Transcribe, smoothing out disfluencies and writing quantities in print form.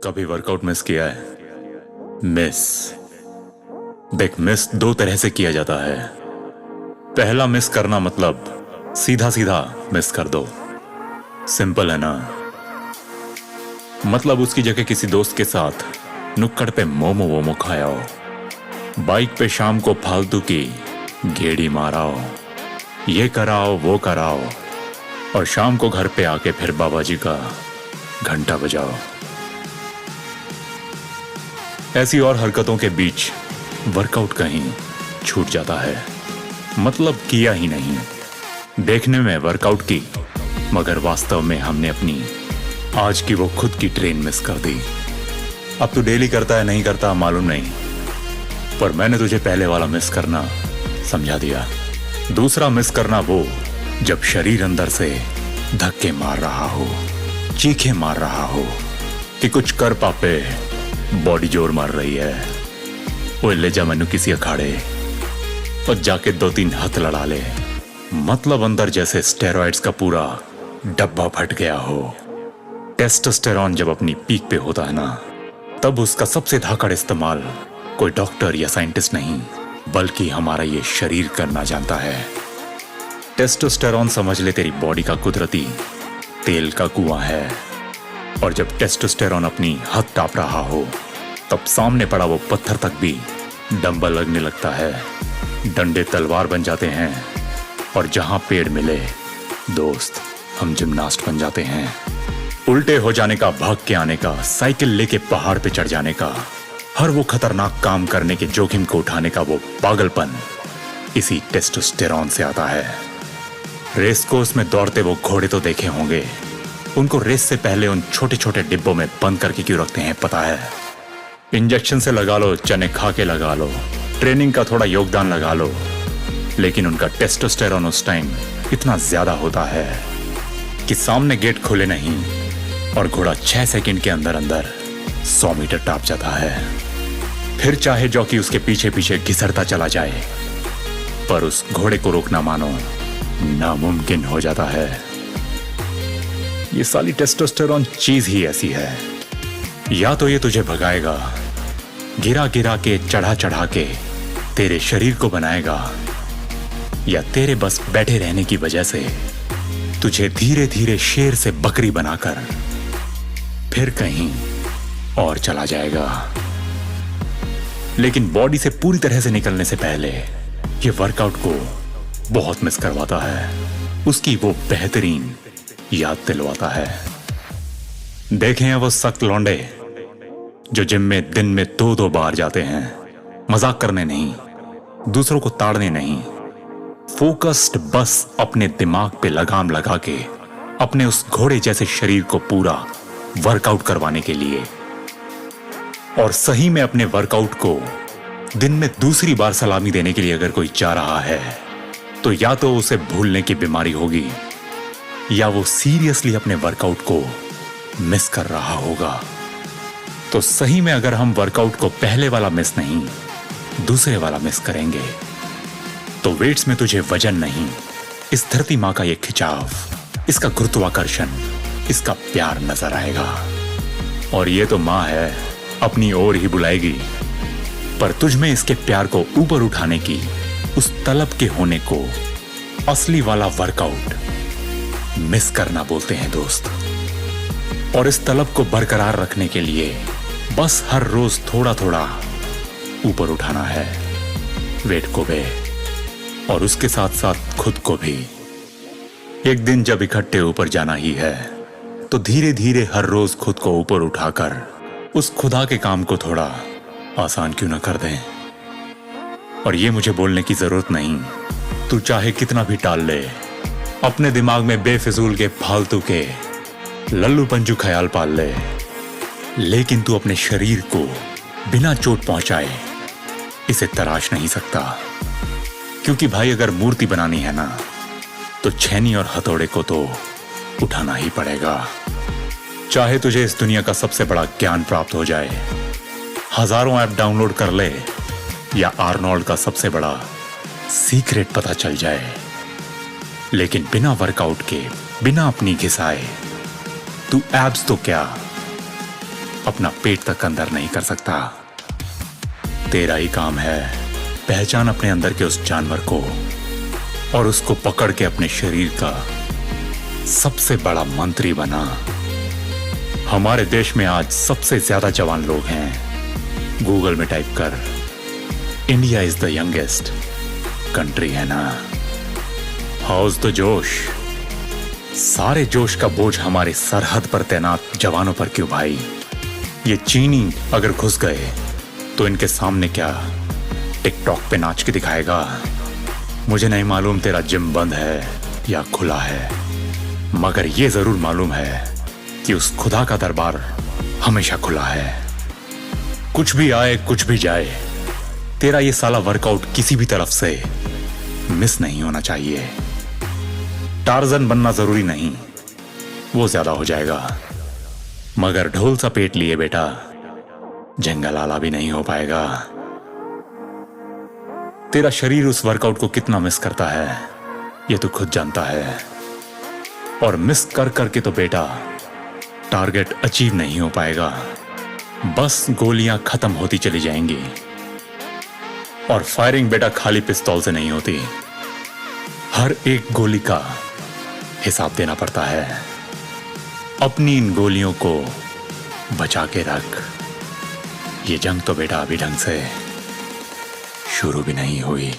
कभी workout miss किया है? मिस देख, मिस दो तरह से किया जाता है। पहला मिस करना मतलब सीधा सीधा मिस कर दो। सिंपल है ना? मतलब उसकी जगह किसी दोस्त के साथ नुक्कड़ पे मोमो वोमो खाओ, बाइक पे शाम को फालतू की गेड़ी माराओ, ये कराओ वो कराओ, और शाम को घर पे आके फिर बाबा जी का घंटा बजाओ। ऐसी और हरकतों के बीच वर्कआउट कहीं छूट जाता है, मतलब किया ही नहीं। देखने में वर्कआउट की, मगर वास्तव में हमने अपनी आज की वो खुद की ट्रेन मिस कर दी। अब तू डेली करता है नहीं करता मालूम नहीं, पर मैंने तुझे पहले वाला मिस करना समझा दिया। दूसरा मिस करना वो जब शरीर अंदर से धक्के मार रहा हो, चीखे मार रहा हो कि कुछ कर पापे, बॉडी जोर मार रही है। वो ले जा मैनू किसी अखाड़े और जाके 2-3 हाथ लड़ा ले। मतलब अंदर जैसे स्टेरॉइड्स का पूरा डब्बा फट गया हो। टेस्टोस्टेरॉन जब अपनी पीक पे होता है ना, तब उसका सबसे धाकड़ इस्तेमाल कोई डॉक्टर या साइंटिस्ट नहीं बल्कि हमारा ये शरीर करना जानता है। टेस्टोस्टेरॉन समझ ले तेरी बॉडी का कुदरती तेल का कुआं है, और जब टेस्टोस्टेरॉन अपनी हद टाप रहा हो तब सामने पड़ा वो पत्थर तक भी डंबल लगने लगता है। डंडे तलवार बन जाते हैं, और जहां पेड़ मिले दोस्त हम जिम्नास्ट बन जाते हैं। उल्टे हो जाने का, भाग के आने का, साइकिल लेके पहाड़ पे चढ़ जाने का, हर वो खतरनाक काम करने के जोखिम को उठाने का वो पागलपन इसी टेस्टोस्टेरॉन से आता है। रेस कोर्स में दौड़ते वो घोड़े तो देखे होंगे, उनको रेस से पहले उन छोटे छोटे डिब्बों में बंद करके क्यों रखते हैं पता है? इंजेक्शन से लगा लो, चने खा के लगा लो, ट्रेनिंग का थोड़ा योगदान लगा लो, लेकिन उनका टेस्टोस्टेरॉन उस टाइम इतना ज्यादा होता है कि सामने गेट खुले नहीं और घोड़ा 6 सेकंड के अंदर अंदर 100 मीटर टाप जाता है। फिर चाहे जॉकी उसके पीछे पीछे घिसरता चला जाए, पर उस घोड़े को रोकना मानो नामुमकिन हो जाता है। ये साली टेस्टोस्टेरॉन चीज ही ऐसी है, या तो ये तुझे भगाएगा, गिरा गिरा के, चढ़ा चढ़ा के तेरे शरीर को बनाएगा, या तेरे बस बैठे रहने की वजह से तुझे धीरे धीरे शेर से बकरी बनाकर फिर कहीं और चला जाएगा। लेकिन बॉडी से पूरी तरह से निकलने से पहले ये वर्कआउट को बहुत मिस करवाता है, उसकी वो बेहतरीन याद दिलवाता है। देखे हैं वो सख्त लौंडे जो जिम में दिन में 2-2 बार जाते हैं, मजाक करने नहीं, दूसरों को ताड़ने नहीं, फोकस्ड बस अपने दिमाग पे लगाम लगा के अपने उस घोड़े जैसे शरीर को पूरा वर्कआउट करवाने के लिए। और सही में अपने वर्कआउट को दिन में दूसरी बार सलामी देने के लिए अगर कोई जा रहा है, तो या तो उसे भूलने की बीमारी होगी, या वो सीरियसली अपने वर्कआउट को मिस कर रहा होगा। तो सही में अगर हम वर्कआउट को पहले वाला मिस नहीं, दूसरे वाला मिस करेंगे, तो वेट्स में तुझे वजन नहीं, इस धरती मां का ये खिंचाव, इसका गुरुत्वाकर्षण, इसका प्यार नजर आएगा। और ये तो मां है, अपनी ओर ही बुलाएगी, पर तुझ में इसके प्यार को ऊपर उठाने की, उस तलब के होने को असली वाला वर्कआउट मिस करना बोलते हैं दोस्त। और इस तलब को बरकरार रखने के लिए बस हर रोज थोड़ा थोड़ा ऊपर उठाना है, वेट को भी और उसके साथ साथ खुद को भी। एक दिन जब इकट्ठे ऊपर जाना ही है, तो धीरे धीरे हर रोज खुद को ऊपर उठाकर उस खुदा के काम को थोड़ा आसान क्यों ना कर दें। और ये मुझे बोलने की जरूरत नहीं, तू चाहे कितना भी टाल ले, अपने दिमाग में बेफिजूल के फालतू के लल्लू पंजू ख्याल पाल ले, लेकिन तू अपने शरीर को बिना चोट पहुंचाए इसे तराश नहीं सकता। क्योंकि भाई अगर मूर्ति बनानी है ना, तो छेनी और हथौड़े को तो उठाना ही पड़ेगा। चाहे तुझे इस दुनिया का सबसे बड़ा ज्ञान प्राप्त हो जाए, हजारों ऐप डाउनलोड कर ले, या आर्नोल्ड का सबसे बड़ा सीक्रेट पता चल जाए, लेकिन बिना वर्कआउट के, बिना अपनी घिसाए तू एब्स तो क्या अपना पेट तक अंदर नहीं कर सकता। तेरा ही काम है पहचान अपने अंदर के उस जानवर को और उसको पकड़ के अपने शरीर का सबसे बड़ा मंत्री बना। हमारे देश में आज सबसे ज्यादा जवान लोग हैं। गूगल में टाइप कर, India is the youngest country, है ना? हाउस द जोश। सारे जोश का बोझ हमारे सरहद पर तैनात जवानों पर क्यों भाई? ये चीनी अगर घुस गए तो इनके सामने क्या टिकटॉक पे नाच के दिखाएगा? मुझे नहीं मालूम तेरा जिम बंद है या खुला है, मगर ये जरूर मालूम है कि उस खुदा का दरबार हमेशा खुला है। कुछ भी आए कुछ भी जाए, तेरा ये साला वर्कआउट किसी भी तरफ से मिस नहीं होना चाहिए। टार्जन बनना जरूरी नहीं, वो ज्यादा हो जाएगा, मगर ढोल सा पेट लिए बेटा जंगल आला भी नहीं हो पाएगा। तेरा शरीर उस वर्कआउट को कितना मिस करता है ये तू खुद जानता है, और मिस कर करके तो बेटा टारगेट अचीव नहीं हो पाएगा। बस गोलियां खत्म होती चली जाएंगी, और फायरिंग बेटा खाली पिस्तौल से नहीं होती। हर एक गोली का हिसाब देना पड़ता है। अपनी इन गोलियों को बचा के रख। ये जंग तो बेटा अभी ढंग से शुरू भी नहीं हुई।